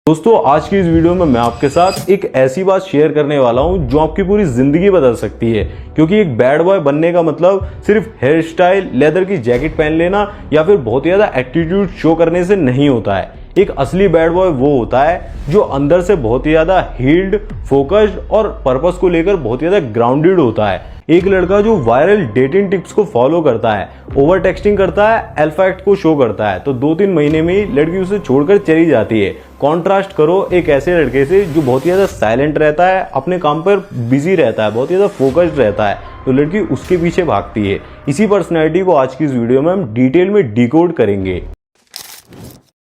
दोस्तों आज की इस वीडियो में मैं आपके साथ एक ऐसी बात शेयर करने वाला हूं जो आपकी पूरी जिंदगी बदल सकती है। क्योंकि एक बैड बॉय बनने का मतलब सिर्फ हेयर स्टाइल, लेदर की जैकेट पहन लेना या फिर बहुत ज्यादा एटीट्यूड शो करने से नहीं होता है। एक असली बैड बॉय वो होता है जो अंदर से बहुत ही ज्यादा हील्ड, फोकस्ड और पर्पस को लेकर बहुत ही ज्यादा ग्राउंडेड होता है। एक लड़का जो वायरल डेटिंग टिप्स को फॉलो करता है, ओवर टेक्सटिंग करता है, अल्फा एक्ट को शो करता है, तो 2-3 महीने में ही लड़की उसे छोड़कर चली जाती है। कॉन्ट्रास्ट करो एक ऐसे लड़के से जो बहुत ही ज्यादा साइलेंट रहता है, अपने काम पर बिजी रहता है, बहुत ही ज्यादा फोकस्ड रहता है, तो लड़की उसके पीछे भागती है। इसी पर्सनैलिटी को आज की इस वीडियो में हम डिटेल में डिकोड करेंगे।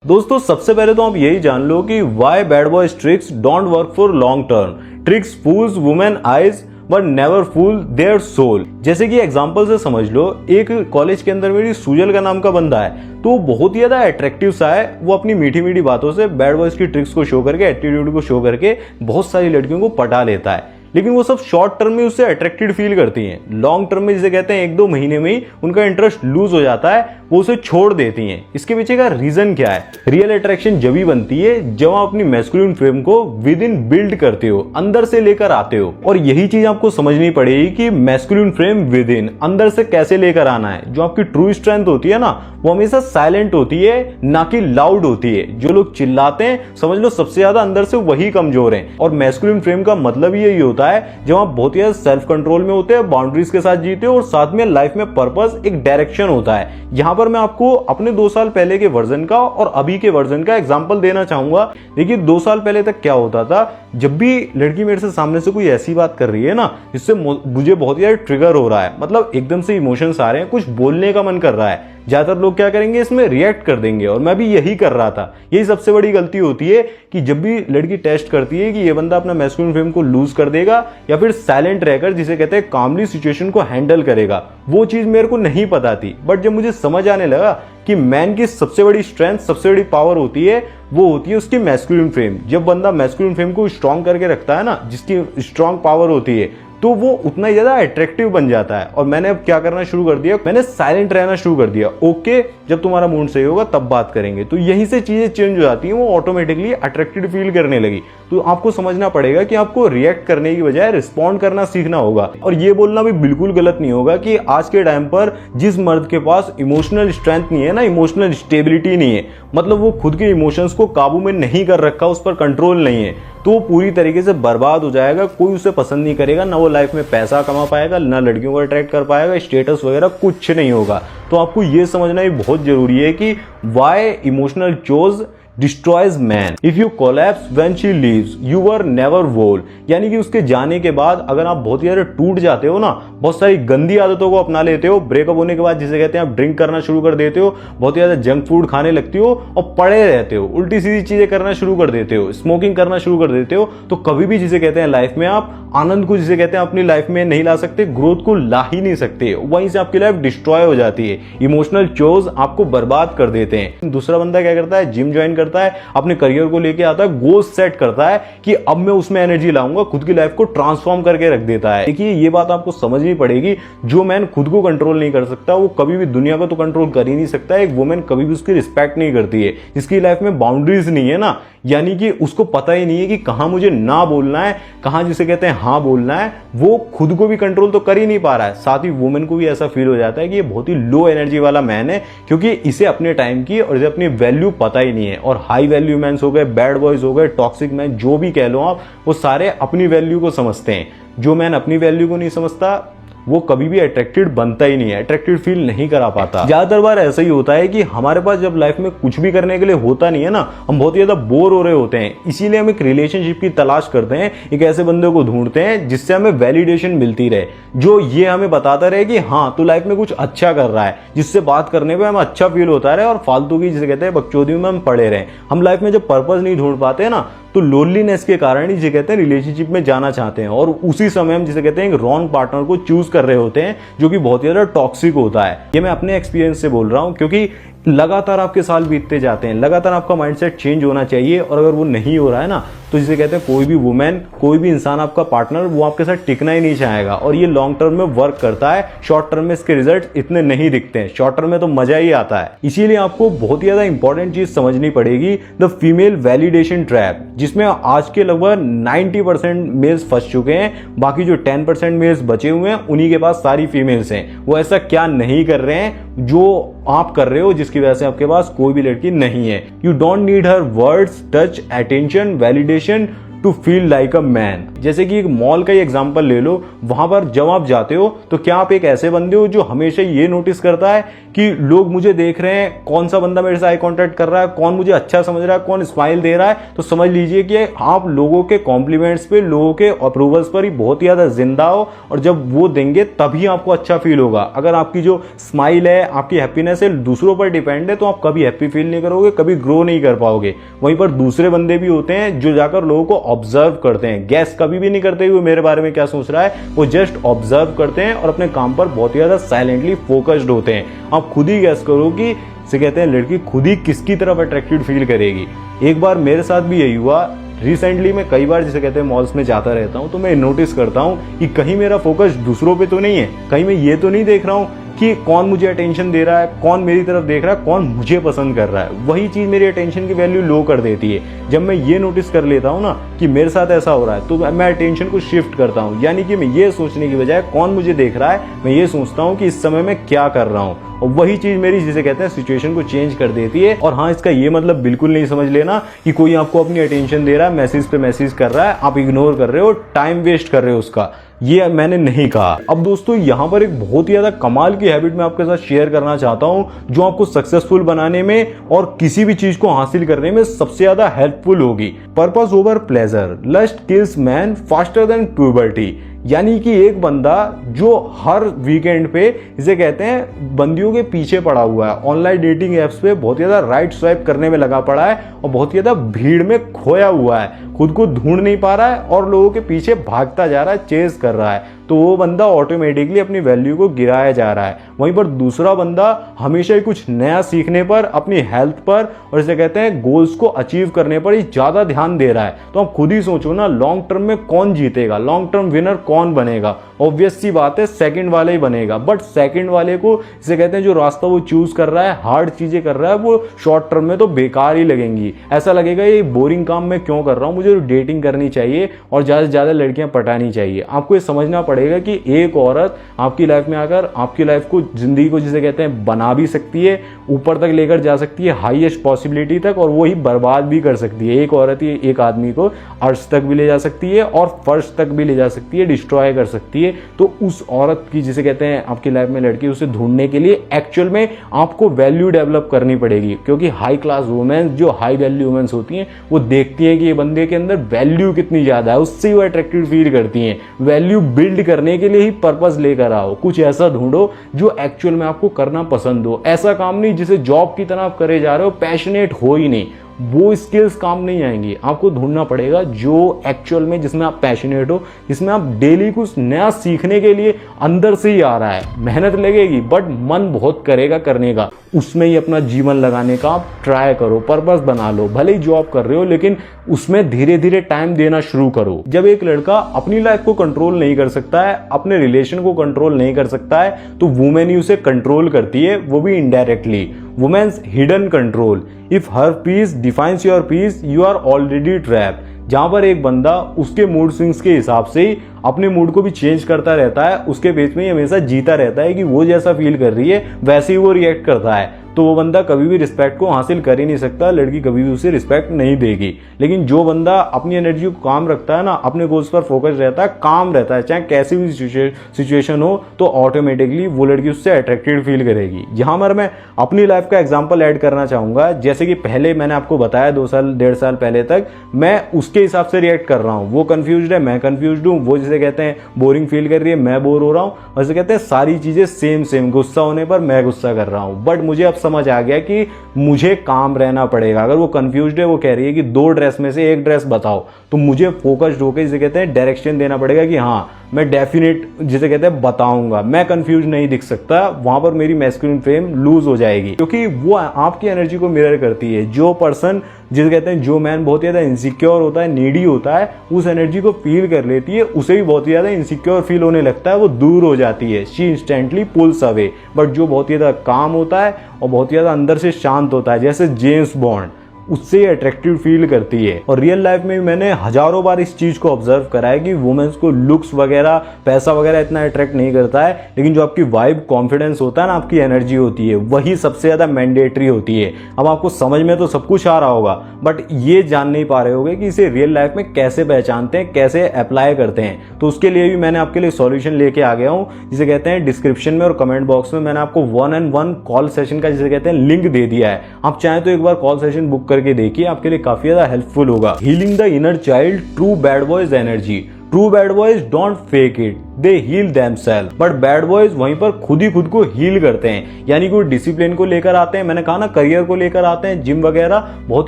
दोस्तों सबसे पहले तो आप यही जान लो कि why bad boys tricks don't work for long term. Tricks fools women eyes but never fool their soul. जैसे कि एग्जांपल से समझ लो, एक कॉलेज के अंदर मेरी सुजल का नाम का बंदा है, तो बहुत ही ज्यादा अट्रैक्टिव सा है। वो अपनी मीठी मीठी बातों से बैड बॉयज की ट्रिक्स को शो करके, एटीट्यूड को शो करके बहुत सारी लड़कियों को पटा लेता है। लेकिन वो सब शॉर्ट टर्म में उससे अट्रैक्टेड फील करती हैं। लॉन्ग टर्म में जिसे कहते हैं 1-2 महीने में ही उनका इंटरेस्ट लूज हो जाता है, वो उसे छोड़ देती हैं। इसके पीछे का रीजन क्या है? रियल अट्रैक्शन जब ही बनती है जब आप अपनी मैस्कुलिन फ्रेम को विद इन बिल्ड करते हो, अंदर से लेकर आते हो। और यही चीज आपको समझनी पड़ेगी कि मैस्कुलिन फ्रेम विद इन अंदर से कैसे लेकर आना है। जो आपकी ट्रू स्ट्रेंथ होती है ना, वो हमेशा साइलेंट होती है, ना कि लाउड होती है। जो लोग चिल्लाते हैं समझ लो सबसे ज्यादा अंदर से वही कमजोर हैं। और मैस्कुलिन फ्रेम का मतलब यही होता है जब आप बहुत ही सेल्फ कंट्रोल में होते हैं, बाउंड्रीज के साथ जीते हो और साथ में लाइफ में पर्पस, एक डायरेक्शन होता है। यहां पर मैं आपको अपने 2 साल पहले के वर्जन का और अभी के वर्जन का एग्जांपल देना चाहूंगा। देखिए 2 साल पहले तक क्या होता था, जब भी लड़की मेरे से सामने से कोई ऐसी बात कर रही है ना जिससे मुझे बहुत ही ट्रिगर हो रहा है, मतलब एकदम से इमोशंस आ रहे हैं, कुछ बोलने का मन कर रहा है, ज्यादातर लोग क्या करेंगे, इसमें रिएक्ट कर देंगे। और मैं भी यही कर रहा था। यही सबसे बड़ी गलती होती है कि जब भी लड़की टेस्ट करती है कि ये बंदा अपना मैस्कुलिन फ्रेम को लूज कर देगा या फिर साइलेंट रहकर, जिसे कहते हैं कामली, सिचुएशन को हैंडल करेगा, वो चीज मेरे को नहीं पता थी। बट जब मुझे समझ आने लगा कि मैन की सबसे बड़ी स्ट्रेंथ, सबसे बड़ी पावर होती है, वो होती है उसकी मैस्कुलिन फ्रेम। जब बंदा मैस्कुलिन फ्रेम को स्ट्रांग करके रखता है ना, जिसकी स्ट्रांग पावर होती है, तो वो उतना ही ज्यादा अट्रैक्टिव बन जाता है। और मैंने अब क्या करना शुरू कर दिया, मैंने साइलेंट रहना शुरू कर दिया। ओके, जब तुम्हारा मूड सही होगा तब बात करेंगे। तो यहीं से चीजें चेंज हो जाती हैं, वो ऑटोमेटिकली अट्रैक्टेड फील करने लगी। तो आपको समझना पड़ेगा कि आपको रिएक्ट करने की बजाय रिस्पॉन्ड करना सीखना होगा। और ये बोलना भी बिल्कुल गलत नहीं होगा कि आज के टाइम पर जिस मर्द के पास इमोशनल स्ट्रेंथ नहीं है ना, इमोशनल स्टेबिलिटी नहीं है, मतलब वो खुद के इमोशंस को काबू में नहीं कर रखा, उस पर कंट्रोल नहीं है, तो वो पूरी तरीके से बर्बाद हो जाएगा। कोई उसे पसंद नहीं करेगा, ना वो लाइफ में पैसा कमा पाएगा, ना लड़कियों को अट्रैक्ट कर पाएगा, स्टेटस वगैरह कुछ नहीं होगा। तो आपको ये समझना ही बहुत जरूरी है कि why emotional choice destroys man. If you collapse when she leaves you were never whole. यानी कि उसके जाने के बाद अगर आप बहुत ही ज्यादा टूट जाते हो ना, बहुत सारी गंदी आदतों को अपना लेते हो, ब्रेकअप होने के बाद जिसे कहते हैं आप ड्रिंक करना शुरू कर देते हो, बहुत ही ज्यादा जंक फूड खाने लगती हो और पड़े रहते हो, उल्टी सीधी चीजें करना शुरू कर देते हो, स्मोकिंग करना शुरू कर देते हो, तो कभी भी जिसे कहते हैं लाइफ में आप आनंद को, जिसे कहते हैं अपनी लाइफ में नहीं ला सकते, ग्रोथ को ला ही नहीं सकते। वहीं से आपकी लाइफ डिस्ट्रॉय हो जाती है। इमोशनल चोज आपको बर्बाद कर देते हैं। दूसरा बंदा क्या करता है, जिम ज्वाइन करता है, अपने करियर को लेके आता है, गोल सेट करता है कि अब मैं उसमें एनर्जी लाऊंगा, खुद की लाइफ को ट्रांसफॉर्म करके रख देता है। देखिए ये बात आपको समझनी पड़ेगी, जो मैन खुद को कंट्रोल नहीं कर सकता वो कभी भी दुनिया को तो कंट्रोल कर ही नहीं सकता। एक वुमेन कभी भी उसकी रिस्पेक्ट नहीं करती है। जिसकी लाइफ में बाउंड्रीज नहीं है ना, यानी कि उसको पता ही नहीं है कि कहां मुझे ना बोलना है, कहां जिसे कहते हैं हाँ बोलना है, वो खुद को भी कंट्रोल तो कर ही नहीं पा रहा है। साथ ही वुमेन को भी ऐसा फील हो जाता है कि ये बहुत ही लो एनर्जी वाला मैन है, क्योंकि इसे अपने टाइम की और इसे अपनी वैल्यू पता ही नहीं है। और हाई वैल्यू मैन्स हो गए, बैड बॉयज हो गए, टॉक्सिक मैन, जो भी कह लो आप, वो सारे अपनी वैल्यू को समझते हैं। जो मैन अपनी वैल्यू को नहीं समझता वो कभी भी अट्रैक्टेड बनता ही नहीं है, अट्रैक्टेड फील नहीं करा पाता। ज्यादातर बार ऐसा ही होता है कि हमारे पास जब लाइफ में कुछ भी करने के लिए होता नहीं है ना, हम बहुत ज्यादा बोर हो रहे होते हैं, इसीलिए हम एक रिलेशनशिप की तलाश करते हैं, एक ऐसे बंदे को ढूंढते हैं जिससे हमें वैलिडेशन मिलती रहे, जो ये हमें बताता रहे कि हाँ तू लाइफ में कुछ अच्छा कर रहा है, जिससे बात करने पर हमें अच्छा फील होता रहे और फालतू की जिसे कहते हैं बकचोदी में हम पड़े रहे। हम लाइफ में जब पर्पस नहीं ढूंढ पाते ना, तो लोनलीनेस के कारण ही जिसे कहते हैं रिलेशनशिप में जाना चाहते हैं, और उसी समय हम जिसे कहते हैं एक रॉन्ग पार्टनर को चूज कर रहे होते हैं, जो कि बहुत ज्यादा टॉक्सिक होता है। ये मैं अपने एक्सपीरियंस से बोल रहा हूं, क्योंकि लगातार आपके साल बीतते जाते हैं, लगातार आपका माइंडसेट चेंज होना चाहिए, और अगर वो नहीं हो रहा है ना, तो जिसे कहते हैं कोई भी वुमेन, कोई भी इंसान, आपका पार्टनर, वो आपके साथ टिकना ही नहीं चाहेगा। और ये लॉन्ग टर्म में वर्क करता है, शॉर्ट टर्म में इसके रिजल्ट इतने नहीं दिखते हैं, शॉर्ट टर्म में तो मजा ही आता है। इसीलिए आपको बहुत ही ज्यादा इंपॉर्टेंट चीज समझनी पड़ेगी, द फीमेल वैलिडेशन ट्रैप, जिसमें आज के लगभग 90% मेल्स फंस चुके हैं। बाकी जो 10% मेल्स बचे हुए हैं उन्हीं के पास सारी फीमेल्स हैं। वो ऐसा क्या नहीं कर रहे हैं जो आप कर रहे हो, जिसकी वजह से आपके पास कोई भी लड़की नहीं है। You don't need her words, touch, attention, validation to feel like a man. जैसे कि एक मॉल का ही एग्जांपल ले लो, वहां पर जब आप जाते हो तो क्या आप एक ऐसे बंदे हो जो हमेशा ये नोटिस करता है कि लोग मुझे देख रहे हैं, कौन सा बंदा मेरे से आई कांटेक्ट कर रहा है, कौन मुझे अच्छा समझ रहा है, कौन स्माइल दे रहा है? तो समझ लीजिए कि आप लोगों के कॉम्प्लीमेंट्स पे, लोगों के अप्रूवल्स पर ही बहुत ही ज्यादा जिंदा हो, और जब वो देंगे तभी आपको अच्छा फील होगा। अगर आपकी जो स्माइल है, आपकी हैप्पीनेस है, दूसरों पर डिपेंड है, तो आप कभी हैप्पी फील नहीं करोगे, कभी ग्रो नहीं कर पाओगे। वहीं पर दूसरे बंदे भी होते हैं जो जाकर लोगों को ऑब्जर्व करते हैं, गैस कभी भी नहीं करते हुए मेरे बारे में क्या सोच रहा है, वो जस्ट ऑब्जर्व करते हैं और अपने काम पर बहुत ही ज्यादा साइलेंटली फोकस्ड होते हैं। आप खुद ही गैस करो कि इसे कहते हैं लड़की खुद ही किसकी तरफ अट्रैक्टेड फील करेगी। एक बार मेरे साथ भी यही हुआ। रिसेंटली मैं कई बार, जिसे कहते हैं, मॉल्स में जाता रहता हूं, तो मैं नोटिस करता हूं कि कहीं मेरा फोकस दूसरों पे तो नहीं है, कहीं मैं ये तो नहीं देख रहा हूं कि कौन मुझे अटेंशन दे रहा है, कौन मेरी तरफ देख रहा है, कौन मुझे पसंद कर रहा है। वही चीज मेरी अटेंशन की वैल्यू लो कर देती है। जब मैं ये नोटिस कर लेता हूं ना कि मेरे साथ ऐसा हो रहा है, तो मैं अटेंशन को शिफ्ट करता हूं। यानी कि मैं ये सोचने की बजाय कौन मुझे देख रहा है, मैं ये सोचता हूं कि इस समय मैं क्या कर रहा हूं, और वही चीज मेरी, जिसे कहते हैं, सिचुएशन को चेंज कर देती है। और हाँ, इसका ये मतलब बिल्कुल नहीं समझ लेना कि कोई आपको अपनी अटेंशन दे रहा है, मैसेज पे मैसेज कर रहा है, आप इग्नोर कर रहे हो, टाइम वेस्ट कर रहे हो उसका, ये मैंने नहीं कहा। अब दोस्तों, यहां पर एक बहुत ही ज्यादा कमाल की हैबिट मैं आपके साथ शेयर करना चाहता हूं, जो आपको सक्सेसफुल बनाने में और किसी भी चीज को हासिल करने में सबसे ज्यादा हेल्पफुल होगी। Purpose over pleasure, lust kills man faster than puberty. यानी कि एक बंदा जो हर वीकेंड पे, इसे कहते हैं, बंदियों के पीछे पड़ा हुआ है, ऑनलाइन डेटिंग एप्स पे बहुत ज्यादा राइट स्वाइप करने में लगा पड़ा है, और बहुत ज्यादा भीड़ में खोया हुआ है, खुद को ढूंढ नहीं पा रहा है और लोगों के पीछे भागता जा रहा है, चेज कर रहा है, तो वो बंदा ऑटोमेटिकली अपनी वैल्यू को गिराया जा रहा है। वहीं पर दूसरा बंदा हमेशा ही कुछ नया सीखने पर, अपनी हेल्थ पर, और इसे कहते हैं गोल्स को अचीव करने पर ही ज्यादा ध्यान दे रहा है। तो आप खुद ही सोचो ना, लॉन्ग टर्म में कौन जीतेगा, लॉन्ग टर्म विनर कौन बनेगा? ऑब्वियस सी बात है, सेकंड वाले ही बनेगा। बट सेकंड वाले को, इसे कहते हैं, जो रास्ता वो चूज कर रहा है, हार्ड चीजें कर रहा है, वो शॉर्ट टर्म में तो बेकार ही लगेंगी। ऐसा लगेगा ये बोरिंग काम मैं क्यों कर रहा हूं, मुझे डेटिंग करनी चाहिए और ज्यादा से ज्यादा लड़कियां पटानी चाहिए। आपको ये समझना पड़ेगा कि एक औरत आपकी लाइफ में आकर आपकी लाइफ को, जिंदगी को, जिसे कहते हैं, बना भी सकती है, ऊपर तक लेकर जा सकती है, हाईएस्ट पॉसिबिलिटी तक, और वो ही बर्बाद भी कर सकती है। एक औरत ही एक आदमी को अर्श तक भी ले जा सकती है और फर्श तक भी ले जा सकती है, डिस्ट्रॉय कर सकती है। तो उस औरत की, जिसे कहते हैं, आपकी लाइफ में लड़की, उसे ढूंढने के लिए एक्चुअल में आपको वैल्यू डेवलप करनी पड़ेगी। क्योंकि हाई क्लास वुमेन्स, जो हाई वैल्यू वुमेन्स होती हैं, वो देखती हैं कि ये बंदे के अंदर वैल्यू कितनी ज्यादा है, उससे वो अट्रैक्टेड फील करती हैं। वैल्यू बिल्ड करने के लिए ही पर्पस लेकर आओ, कुछ ऐसा ढूंढो जो एक्चुअल में आपको करना पसंद हो। ऐसा काम नहीं जिसे जॉब की तरह आप करे जा रहे हो, पैशनेट हो ही नहीं, वो स्किल्स काम नहीं आएंगी। आपको ढूंढना पड़ेगा जो एक्चुअल में, जिसमें आप पैशनेट हो, जिसमें आप डेली कुछ नया सीखने के लिए अंदर से ही आ रहा है। मेहनत लगेगी बट मन बहुत करेगा करने का, उसमें ही अपना जीवन लगाने का आप ट्राई करो, पर्पस बना लो। भले ही जॉब कर रहे हो लेकिन उसमें धीरे धीरे टाइम देना शुरू करो। जब एक लड़का अपनी लाइफ को कंट्रोल नहीं कर सकता है, अपने रिलेशन को कंट्रोल नहीं कर सकता है, तो वुमेन ही उसे कंट्रोल करती है, वो भी indirectly. Women's hidden control, if her peace defines your peace, you are already trapped. जहां पर एक बंदा उसके मूड स्विंग्स के हिसाब से ही अपने मूड को भी चेंज करता रहता है, उसके बेस में ही हमेशा जीता रहता है कि वो जैसा फील कर रही है वैसे ही वो रिएक्ट करता है, तो वो बंदा कभी भी रिस्पेक्ट को हासिल कर ही नहीं सकता, लड़की कभी भी उसे रिस्पेक्ट नहीं देगी। लेकिन जो बंदा अपनी एनर्जी को काम रखता है ना, अपने गोल्स पर फोकस रहता है, काम रहता है, चाहे कैसी भी सिचुएशन हो, तो ऑटोमेटिकली वो लड़की उससे अट्रैक्टेड फील करेगी। यहाँ पर मैं अपनी लाइफ का एग्जाम्पल ऐड करना चाहूंगा। जैसे कि पहले मैंने आपको बताया 2 साल 1.5 साल पहले तक मैं उसके हिसाब से रिएक्ट कर रहा हूँ, वो कंफ्यूज है, मैं कंफ्यूज हूँ, वो जिसे कहते हैं बोरिंग फील कर रही है, मैं बोर हो रहा हूँ, और जिसे कहते हैं सारी चीजें सेम, गुस्सा होने पर मैं गुस्सा कर रहा हूँ। बट मुझे अब समझ आ गया कि मुझे काम रहना पड़ेगा। अगर वो कंफ्यूज्ड है, वो कह रही है कि 2 ड्रेस में से 1 ड्रेस बताओ, तो मुझे फोकस्ड होकर, जिसे कहते हैं, डायरेक्शन देना पड़ेगा कि हाँ मैं डेफिनेट, जिसे कहते हैं, बताऊंगा। मैं कंफ्यूज नहीं दिख सकता, वहां पर मेरी मैस्कुलिन फ्रेम लूज हो जाएगी, क्योंकि वो आपकी एनर्जी को मिरर करती है। जो पर्सन जिसे कहते हैं जो मैन बहुत ज़्यादा इनसिक्योर होता है, नीडी होता है, उस एनर्जी को फील कर लेती है, उसे भी बहुत ज़्यादा इनसिक्योर फील होने लगता है, वो दूर हो जाती है, she instantly pulls away. But जो बहुत ज़्यादा काम होता है और बहुत ज़्यादा अंदर से शांत होता है, जैसे जेम्स बॉन्ड, उससे अट्रैक्टिव फील करती है। और रियल लाइफ में भी मैंने हजारों बार इस चीज को ऑब्जर्व करा है कि वुमेन्स को लुक्स वगैरह, पैसा वगैरह इतना अट्रैक्ट नहीं करता है, लेकिन जो आपकी वाइब, कॉन्फिडेंस होता है ना, आपकी एनर्जी होती है, वही सबसे ज्यादा मैंडेटरी होती है। अब आपको समझ में तो सब कुछ आ रहा होगा, बट ये जान नहीं पा रहे होगे कि इसे रियल लाइफ में कैसे पहचानते हैं, कैसे अप्लाई करते हैं। तो उसके लिए भी मैंने आपके लिए सॉल्यूशन लेके आ गया हूं, जिसे कहते हैं डिस्क्रिप्शन में और कमेंट बॉक्स में मैंने आपको 1-on-1 कॉल सेशन का, जिसे कहते हैं, लिंक दे दिया है। आप चाहें तो एक बार कॉल सेशन बुक करके देखिए, आपके लिए काफी ज्यादा हेल्पफुल होगा। Healing the inner child, true bad boys energy. True bad boys don't fake it, they heal themselves. But bad boys वहीं पर खुद ही खुद को हील करते हैं, यानी कोई डिसिप्लिन को लेकर आते हैं, मैंने कहा ना, करियर को लेकर आते हैं, जिम वगैरह, बहुत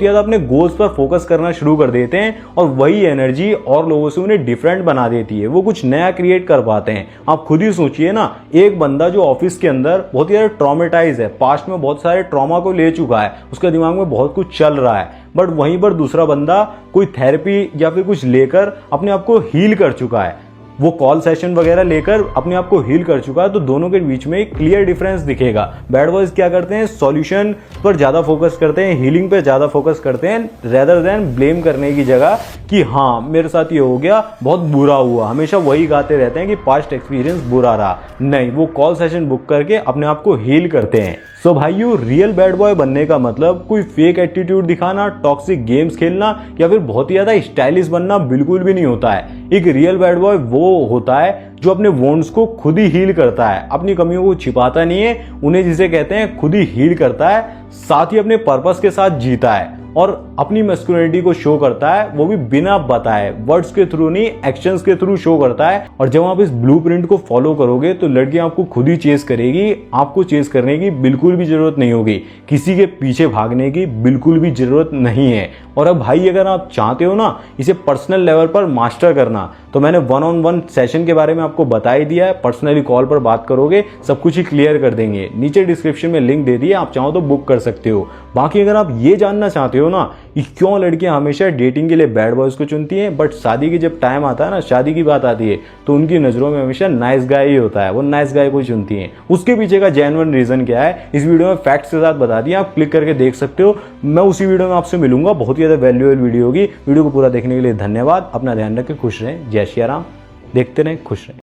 ज्यादा अपने गोल्स पर फोकस करना शुरू कर देते हैं, और वही एनर्जी और लोगों से उन्हें डिफरेंट बना देती है, वो कुछ नया क्रिएट कर पाते हैं। आप खुद ही सोचिए ना, एक बंदा जो ऑफिस के अंदर बहुत ज्यादा ट्रॉमेटाइज है, पास्ट में बहुत सारे ट्रॉमा को ले चुका है, उसके दिमाग में बहुत कुछ चल रहा है, बट वहीं पर दूसरा बंदा कोई थेरेपी या फिर कुछ लेकर अपने आप को हील कर चुका है, वो कॉल सेशन वगैरह लेकर अपने आप को हील कर चुका है, तो दोनों के बीच में एक क्लियर डिफरेंस दिखेगा। बैड बॉयज क्या करते हैं, सॉल्यूशन पर ज्यादा फोकस करते हैं, हीलिंग पर ज्यादा फोकस करते हैं, रेदर देन ब्लेम करने की जगह कि हाँ मेरे साथ ये हो गया, बहुत बुरा हुआ, हमेशा वही गाते रहते हैं कि पास्ट एक्सपीरियंस बुरा रहा। नहीं, वो कॉल सेशन बुक करके अपने आप को हील करते हैं। सो भाइयों, रियल बैड बॉय बनने का मतलब कोई फेक एटीट्यूड दिखाना, टॉक्सिक गेम्स खेलना या फिर बहुत ही ज्यादा स्टाइलिश बनना बिल्कुल भी नहीं होता है। एक रियल बैड बॉय वो होता है जो अपने वोंड्स को खुद ही हील करता है, अपनी कमियों को छिपाता नहीं है, उन्हें जिसे कहते हैं खुद ही हील करता है, साथ ही अपने पर्पस के साथ जीता है और अपनी मैस्कुलिनिटी को शो करता है, वो भी बिना बताए, वर्ड्स के थ्रू नहीं, एक्शंस के थ्रू शो करता है। और जब आप इस ब्लूप्रिंट को फॉलो करोगे तो लड़की आपको खुद ही चेस करेगी, आपको चेस करने की बिल्कुल भी जरूरत नहीं होगी, किसी के पीछे भागने की बिल्कुल भी जरूरत नहीं है। और अब भाई, अगर आप चाहते हो ना इसे पर्सनल लेवल पर मास्टर करना, तो मैंने 1-on-1 सेशन के बारे में आपको बता ही दिया है, पर्सनली कॉल पर बात करोगे, सब कुछ ही क्लियर कर देंगे। नीचे डिस्क्रिप्शन में लिंक दे दिया, आप चाहो तो बुक कर सकते हो। बाकी अगर आप ये जानना चाहते हो ना कि क्यों लड़कियां हमेशा डेटिंग के लिए बैड बॉयज को चुनती हैं, बट शादी की जब टाइम आता है ना, शादी की बात आती है, तो उनकी नजरों में हमेशा नाइस गाय ही होता है, वो नाइस गाय को चुनती हैं। उसके पीछे का जेन्युइन रीजन क्या है, इस वीडियो में फैक्ट्स के साथ बता दिया, आप क्लिक करके देख सकते हो। मैं उसी वीडियो में आपसे मिलूंगा, बहुत ही ज्यादा वैल्यूएबल वीडियो होगी। वीडियो को पूरा देखने के लिए धन्यवाद, अपना ध्यान रखें, खुश रहें, जय श्री राम। देखते रहें, खुश रहें।